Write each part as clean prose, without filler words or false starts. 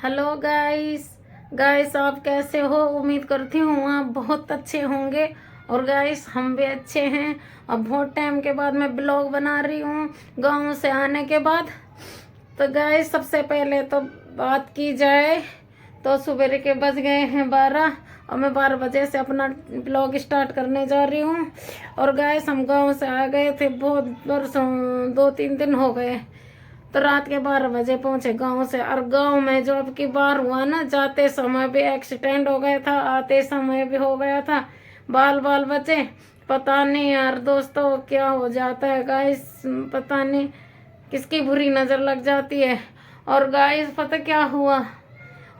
Hello guys. Guys आप कैसे हो? उम्मीद करती हूँ आप बहुत अच्छे होंगे। और गाइस हम भी अच्छे हैं। अब बहुत टाइम के बाद मैं ब्लॉग बना रही हूँ गांव से आने के बाद। तो गाइस सबसे पहले तो बात की जाए तो सुबह के बज गए हैं 12 और मैं 12 बजे से अपना ब्लॉग स्टार्ट करने जा रही हूँ। और गाइस हम गांव से आ गए थे बहुत बरसों, 2-3 दिन हो गए। तो रात के 12 बजे पहुंचे गांव से। और गांव में जो अब की बार हुआ ना, जाते समय भी एक्सीडेंट हो गया था, आते समय भी हो गया था। बाल बाल बचे। पता नहीं यार दोस्तों क्या हो जाता है गाइस, पता नहीं किसकी बुरी नज़र लग जाती है। और गाइस पता क्या हुआ,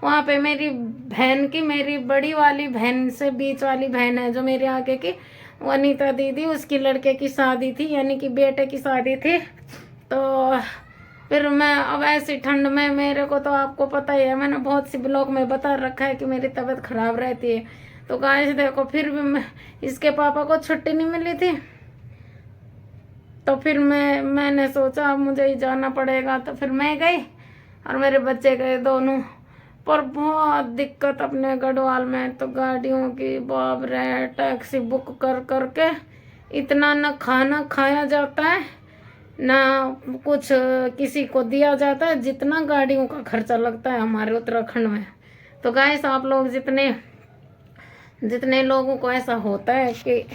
वहाँ पे मेरी बहन की, मेरी बड़ी वाली बहन से बीच वाली बहन है जो मेरे आगे की, वो अनीता दीदी, उसकी लड़के की शादी थी, यानी कि बेटे की शादी थी। तो फिर मैं अब ऐसी ठंड में, मेरे को तो आपको पता ही है, मैंने बहुत सी ब्लॉग में बता रखा है कि मेरी तबीयत खराब रहती है। तो गाइस देखो, फिर भी इसके पापा को छुट्टी नहीं मिली थी। तो फिर मैंने सोचा अब मुझे ही जाना पड़ेगा। तो फिर मैं गई और मेरे बच्चे गए दोनों। पर बहुत दिक्कत अपने गढ़वाल में तो गाड़ियों की, बाप रे, टैक्सी बुक कर करके इतना न खाना खाया जाता है ना कुछ किसी को दिया जाता है, जितना गाड़ियों का खर्चा लगता है हमारे उत्तराखंड में। तो गाइस आप लोग जितने लोगों को ऐसा होता है कि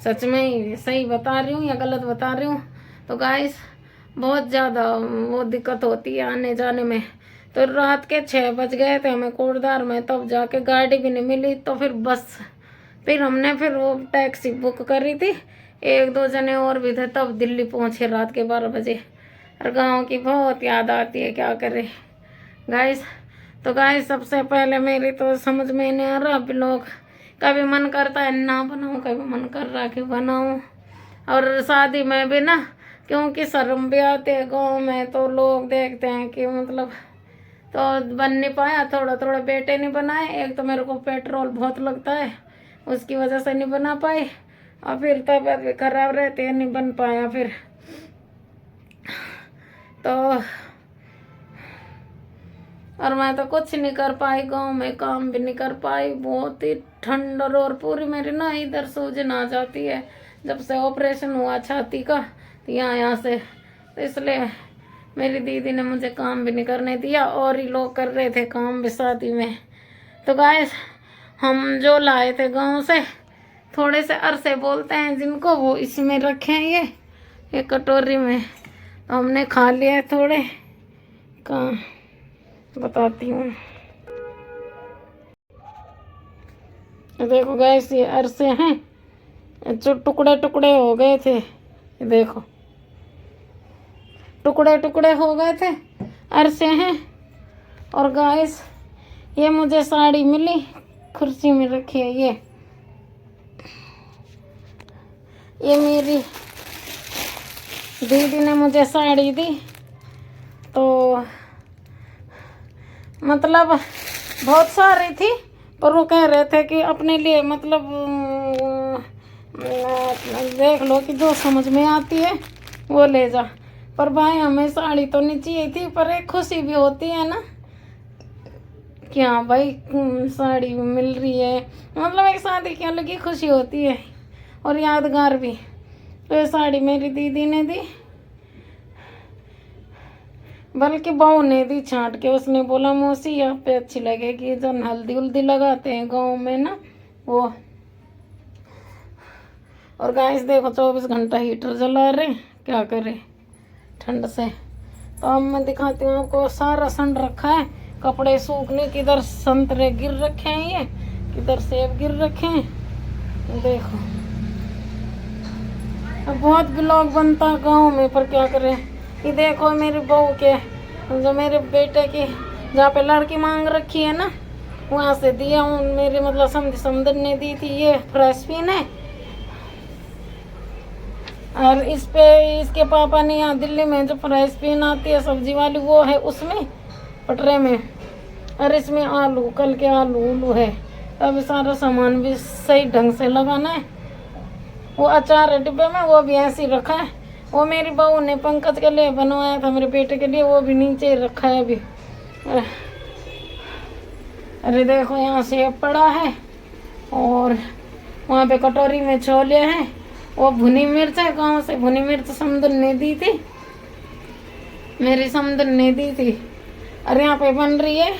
सच में ही सही बता रही हूँ या गलत बता रही हूँ, तो गाइस बहुत ज़्यादा वो दिक्कत होती है आने जाने में। तो रात के 6 बज गए थे हमें कोटद्वार में, तब जाके गाड़ी भी नहीं मिली। तो फिर हमने वो टैक्सी बुक करी थी, 1-2 जने और भी थे, तब दिल्ली पहुँचे रात के 12 बजे। और गाँव की बहुत याद आती है, क्या करें गाइस। तो गाइस सबसे पहले मेरी तो समझ में नहीं आ रहा ब्लॉग, कभी मन करता है ना बनाऊं, कभी मन कर रहा कि बनाऊं। और शादी में भी ना, क्योंकि शर्म भी आती है गाँव में, तो लोग देखते हैं कि मतलब, तो बन नहीं पाया। थोड़ा थोड़ा बेटे नहीं बनाए, एक तो मेरे को पेट्रोल बहुत लगता है, उसकी वजह से नहीं बना पाई। और फिर तबीयत भी खराब रहती है, नहीं बन पाया फिर। तो और मैं तो कुछ नहीं कर पाई, गांव में काम भी नहीं कर पाई, बहुत ही ठंड। और पूरी मेरी ना इधर सूजन आ जाती है जब से ऑपरेशन हुआ छाती का, तो यहाँ से। तो इसलिए मेरी दीदी ने मुझे काम भी नहीं करने दिया, और ही लोग कर रहे थे काम भी शादी में। तो गाइस हम जो लाए थे गांव से, थोड़े से अरसे बोलते हैं जिनको, वो इसमें रखे हैं ये कटोरी में। तो हमने खा लिया थोड़े, कहाँ बताती हूँ। देखो गैस ये अरसे हैं, जो टुकड़े टुकड़े हो गए थे, देखो टुकड़े टुकड़े हो गए थे, अरसे हैं। और गाइस ये मुझे साड़ी मिली, कुर्सी में रखी है ये मेरी दीदी ने मुझे साड़ी दी। तो मतलब बहुत सारी थी, पर वो कह रहे थे कि अपने लिए मतलब देख लो कि जो समझ में आती है वो ले जा। पर भाई हमें साड़ी तो नहीं चाहिए थी, पर एक खुशी भी होती है ना, क्या भाई साड़ी मिल रही है, मतलब एक शादी की अलग ही खुशी होती है और यादगार भी। तो ये साड़ी मेरी दीदी ने दी, बल्कि बहू ने दी छांट के। उसने बोला मौसी यहाँ पे अच्छी लगेगी, जब हल्दी उल्दी लगाते हैं गाँव में ना वो। और गाइस देखो 24 घंटा हीटर जला रहे, क्या करें ठंड से। तो अब मैं दिखाती हूँ आपको, सारा सन रखा है, कपड़े सूखने, किधर संतरे गिर रखे हैं, ये किधर सेब गिर रखे हैं, देखो। अब बहुत ब्लॉग बनता है गाँव में, पर क्या करें। ये देखो मेरी बहू के, जो मेरे बेटे की जहाँ पे लड़की मांग रखी है ना, वहाँ से दिया हूँ। मेरे मतलब समदन ने दी थी, ये फ्रेश पिन है। और इस पे इसके पापा ने यहाँ दिल्ली में जो फ्रेश पिन आती है सब्जी वाली, वो है उसमें पटरे में। और इसमें आलू, कल के आलू उलू है। अब सारा सामान भी सही ढंग से लगाना है। वो अचार है डिब्बे में, वो भी ऐसे ही रखा है। वो मेरी बहू ने पंकज के लिए बनवाया था, मेरे बेटे के लिए, वो भी नीचे रखा है अभी। अरे देखो यहाँ सेब पड़ा है और वहाँ पे कटोरी में छोले हैं। वो भुनी मिर्च है, गाँव से भुनी मिर्च समदन ने दी थी, मेरी समदन ने दी थी। और यहाँ पे बन रही है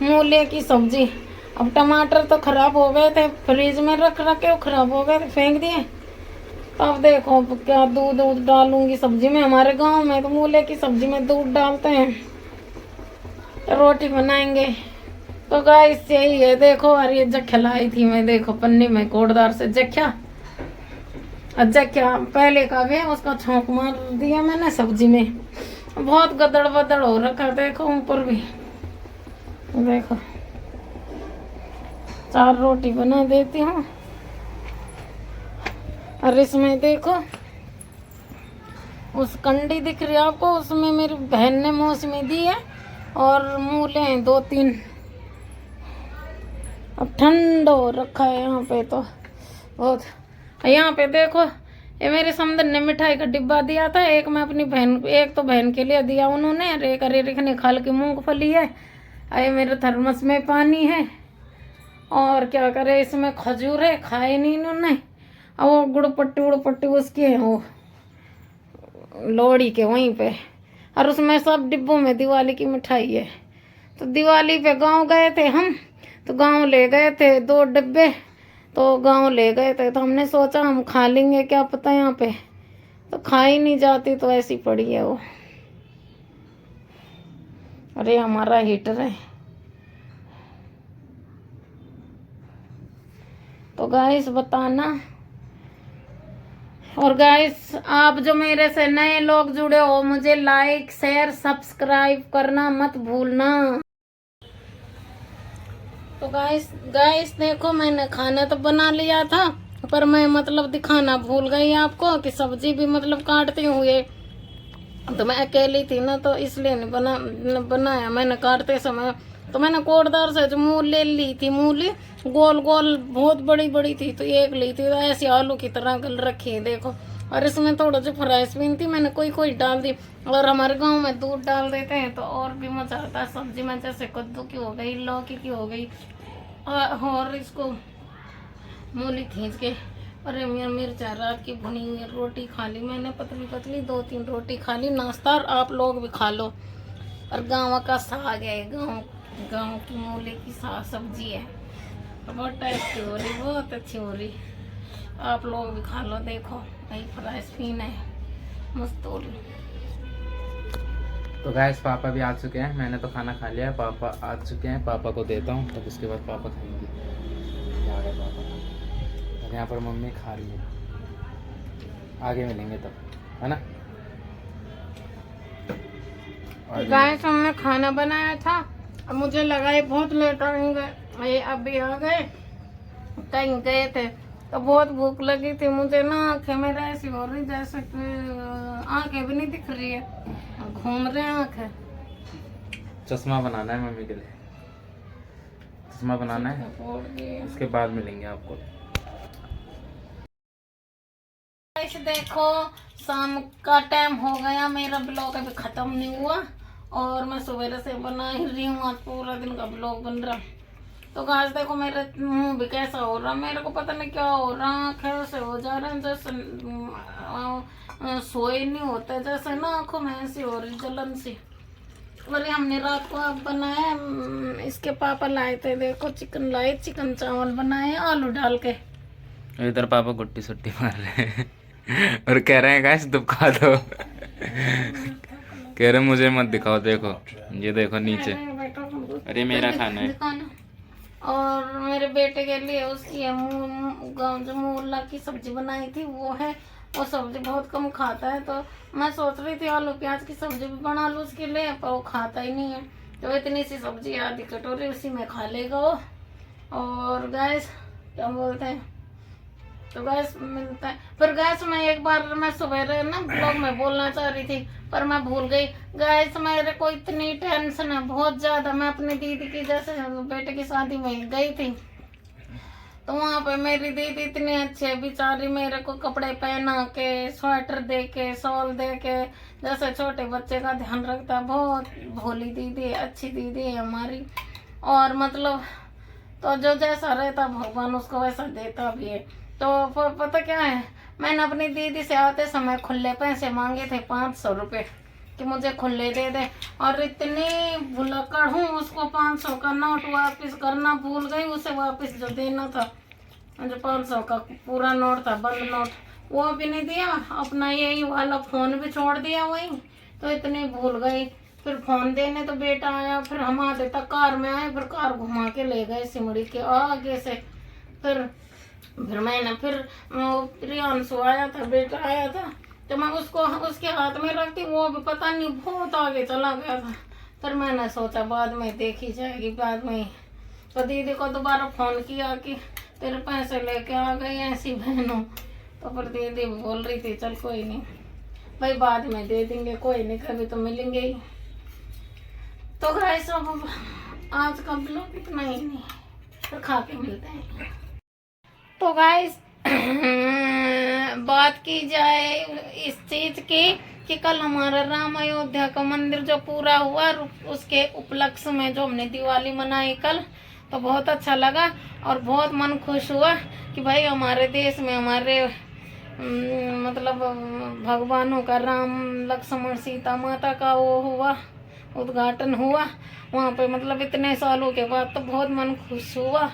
मूली की सब्जी। अब टमाटर तो खराब हो गए थे, फ्रिज में रख के वो खराब हो गए थे, फेंक दिए। तो अब देखो क्या दूध डालूंगी सब्जी में। हमारे गांव में तो मूली की सब्जी में दूध डालते हैं। तो रोटी बनाएंगे। तो गाइस यही है, देखो। और ये जख्या लाई थी मैं, देखो पन्नी में कोटदार से जख्या पहले का भी उसका छोंक मार दिया मैंने सब्जी में। बहुत गदड़ बदड़ हो रखा, देखो ऊपर भी। देखो 4 रोटी बना देती हूँ। और इसमें देखो उस कंडी दिख रही है आपको, उसमें मेरी बहन ने मौसमी दी है और मूले हैं 2-3। अब ठंड हो रखा है यहाँ पे तो बहुत। यहाँ पे देखो ये मेरे समदन ने मिठाई का डिब्बा दिया था। एक मैं अपनी बहन, एक तो बहन के लिए दिया उन्होंने, और एक अरे ने खाल की मूंगफली है। ये मेरे थर्मस में पानी है। और क्या करे, इसमें खजूर है, खाए नहीं इन्होंने। और वो गुड़ पट्टी उसकी है, वो लोहड़ी के वहीं पे। और उसमें सब डिब्बों में दिवाली की मिठाई है। तो दिवाली पे गांव गए थे हम, तो गांव ले गए थे 2 डिब्बे। तो गांव ले गए थे तो हमने सोचा हम खा लेंगे, क्या पता यहाँ पे तो खा ही नहीं जाती, तो ऐसी पड़ी है वो। अरे हमारा हीटर है। तो गाइस बताना। और गाइस आप जो मेरे से नए लोग जुड़े हो, मुझे लाइक शेयर सब्सक्राइब करना मत भूलना। तो गाइस देखो मैंने खाना तो बना लिया था, पर मैं मतलब दिखाना भूल गई आपको कि सब्जी भी मतलब काटते हुए। तो मैं अकेली थी ना, तो इसलिए नहीं बनाया मैंने काटते समय। तो मैंने कोटदार से जो मूली ले ली थी, मूली गोल गोल बहुत बड़ी बड़ी थी, तो एक ली थी, तो ऐसी आलू की तरह गल रखी है देखो। और इसमें थोड़ा जो फ्राइस बीन थी मैंने कोई डाल दी। और हमारे गांव में दूध डाल देते हैं तो और भी मजा आता है सब्जी में। जैसे कद्दू की हो गई, लौकी की हो गई, और इसको मूली खींच के। अरे मिर्च रात की भुनी हुई रोटी खा ली मैंने, पतली 2-3 रोटी खा ली नाश्ता। और आप लोग भी खा लो। और गाँव का साग है, गाँव की मूली की साग सब्जी है, बहुत टेस्टी हो रही, बहुत अच्छी हो रही। आप लोग भी खा लो। देखो भाई फ्राइस पीन है मस्त हो रही। तो गाइस पापा भी आ चुके हैं, मैंने तो खाना खा लिया है, पापा आ चुके हैं। पापा को देता हूँ, तब उसके बाद पापा खाएंगे। आ गए पापा। और यहाँ पर मम्मी खा रही है, आगे मिलेंगे तब, है ना। गाइस हमने खाना बनाया था, अब मुझे लगा ये बहुत लेट आएंगे, ये अभी आ गए, कहीं गए थे। तो बहुत भूख लगी थी मुझे ना, आंखें मेरे ऐसी हो रही जैसे कि आंखें भी नहीं दिख रही है, घूम रहे हैं आंखें। चश्मा बनाना है मम्मी के लिए, चश्मा बनाना है, उसके बाद मिलेंगे आपको। देखो शाम का टाइम हो गया, मेरा ब्लॉग अभी खत्म नहीं हुआ और मैं सवेरे से बना ही रही हूँ। आज पूरा दिन का ब्लॉग बन रहा। तो गाइस देखो मेरे मुंह भी कैसा हो रहा, मेरे को पता नहीं क्या हो रहा, आँखें से हो जा रहे हैं जैसे सोए नहीं होते, जैसे ना आँखों में ऐसी हो रही जलन सी। अरे हमने रात को अब बनाया, इसके पापा लाए थे, देखो चिकन लाए, चिकन चावल बनाए आलू डाल के। इधर पापा गुट्टी सुट्टी मार रहे हैं और कह रहे हैं गाइस दुबका दो कह रहे मुझे मत दिखाओ। देखो ये देखो नीचे, अरे मेरा खाना है। और मेरे बेटे के लिए उसकी जो मूला की सब्जी बनाई थी वो है, वो सब्जी बहुत कम खाता है। तो मैं सोच रही थी आलू प्याज की सब्जी भी बना लूँ उसके लिए, पर वो खाता ही नहीं है। तो इतनी सी सब्जी आधी कटोरी उसी में खा लेगा वो। और गैस क्या बोलते हैं, तो गैस मिलता है। पर गैस मैं एक बार मैं सवेरे ना ब्लॉग में बोलना चाह रही थी पर मैं भूल गई। गैस मेरे को इतनी टेंशन है बहुत ज्यादा। मैं अपनी दीदी की जैसे बेटे की शादी में गई थी, तो वहाँ पे मेरी दीदी इतनी अच्छी है बेचारी, मेरे को कपड़े पहना के, स्वेटर दे के, शॉल दे के, जैसे छोटे बच्चे का ध्यान रखता है। बहुत भोली दीदी है, अच्छी दीदी है हमारी। और मतलब तो जो जैसा रहता भगवान उसको वैसा देता भी है। तो पता क्या है, मैंने अपनी दीदी से आते समय खुले पैसे मांगे थे 500 रुपये कि मुझे खुले दे दे, और इतनी भुलक्कड़ हूँ, उसको 500 का नोट वापस करना भूल गई। उसे वापस जो देना था, जो 500 का पूरा नोट था, बंद नोट, वो भी नहीं दिया। अपना यही वाला फोन भी छोड़ दिया वहीं, तो इतनी भूल गई। फिर फोन देने तो बेटा आया, फिर हम आते तक कार में आए, फिर कार घुमा के ले गए सिमड़ी के आगे से। फिर मैंने फिर प्रियांशु आया था, बेटा आया था, तो मैं उसको उसके हाथ में रखती, वो भी पता नहीं बहुत आगे चला गया था। फिर मैंने सोचा बाद में देखी जाएगी, बाद में। तो दीदी को दोबारा फोन किया कि तेरे पैसे लेके आ गई ऐसी बहनों। तो फिर दीदी बोल रही थी चल कोई नहीं भाई, बाद में दे देंगे, कोई नहीं, कभी तो मिलेंगे ही। तो गाइस अब आज का ब्लॉग इतना ही नहीं, फिर खा के मिलते हैं। तो गाइस बात की जाए इस चीज की कि कल हमारा राम अयोध्या का मंदिर जो पूरा हुआ, उसके उपलक्ष्य में जो हमने दिवाली मनाई कल, तो बहुत अच्छा लगा और बहुत मन खुश हुआ कि भाई हमारे देश में हमारे मतलब भगवानों का, राम लक्ष्मण सीता माता का वो हुआ, उद्घाटन हुआ वहाँ पे, मतलब इतने सालों के बाद, तो बहुत मन खुश हुआ।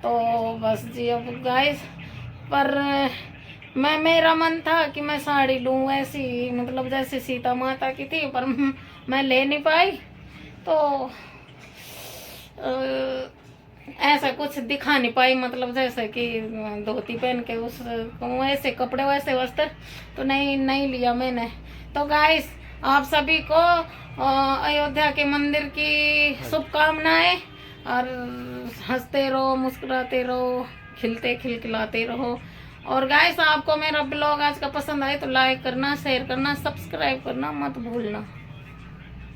तो बस जी अब गाइस, पर मेरा मन था कि मैं साड़ी लूँ ऐसी, मतलब जैसे सीता माता की थी, पर मैं ले नहीं पाई। तो ऐसा कुछ दिखा नहीं पाई, मतलब जैसे कि धोती पहन के उस वैसे कपड़े वैसे वस्त्र तो नहीं लिया मैंने। तो गाइस आप सभी को अयोध्या के मंदिर की शुभकामनाएं, और हंसते रहो, मुस्कुराते रहो, खिलखिलाते रहो। और गाइस आपको मेरा ब्लॉग आज का पसंद आए तो लाइक करना, शेयर करना, सब्सक्राइब करना मत भूलना।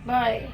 बाय।